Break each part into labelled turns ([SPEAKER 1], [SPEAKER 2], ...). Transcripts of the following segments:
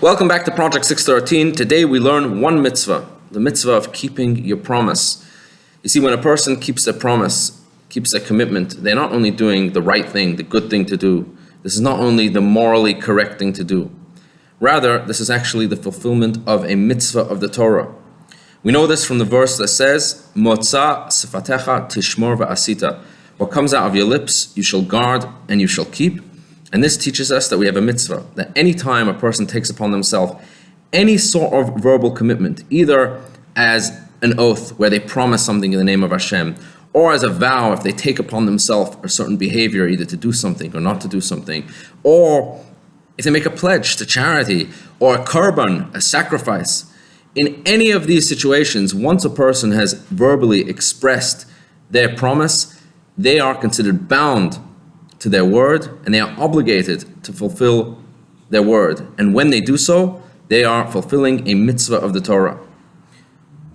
[SPEAKER 1] Welcome back to Project 613. Today we learn one mitzvah, the mitzvah of keeping your promise. You see, when a person keeps their promise, keeps their commitment, they're not only doing the right thing, the good thing to do. This is not only the morally correct thing to do. Rather, this is actually the fulfillment of a mitzvah of the Torah. We know this from the verse that says, Motza sefatecha tishmor va'asita. What comes out of your lips, you shall guard and you shall keep. And this teaches us that we have a mitzvah, that any time a person takes upon themselves any sort of verbal commitment, either as an oath where they promise something in the name of Hashem, or as a vow if they take upon themselves a certain behavior, either to do something or not to do something, or if they make a pledge to charity, or a korban, a sacrifice. In any of these situations, once a person has verbally expressed their promise, they are considered bound to their word, and they are obligated to fulfill their word. And when they do so, they are fulfilling a mitzvah of the Torah.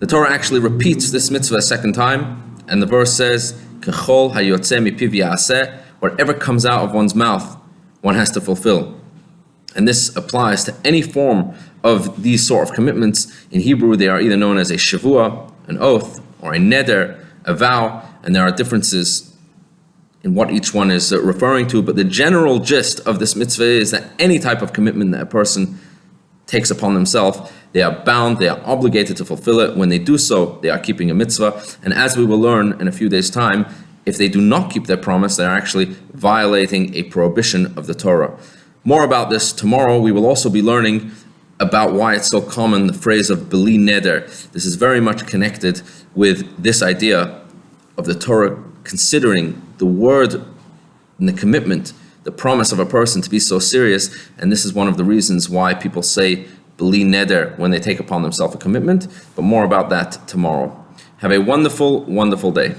[SPEAKER 1] The Torah actually repeats this mitzvah a second time, and the verse says, Kechol hayotzeh mipiv ya'aseh, whatever comes out of one's mouth, one has to fulfill. And this applies to any form of these sort of commitments. In Hebrew, they are either known as a shavua, an oath, or a neder, a vow, and there are differences in what each one is referring to, but the general gist of this mitzvah is that any type of commitment that a person takes upon themselves, they are bound, they are obligated to fulfill it. When they do so, they are keeping a mitzvah. And as we will learn in a few days' time, if they do not keep their promise, they are actually violating a prohibition of the Torah. More about this tomorrow. We will also be learning about why it's so common, the phrase of beli neder. This is very much connected with this idea of the Torah considering the word and the commitment, the promise of a person to be so serious, and this is one of the reasons why people say beli neder when they take upon themselves a commitment, but more about that tomorrow. Have a wonderful, wonderful day.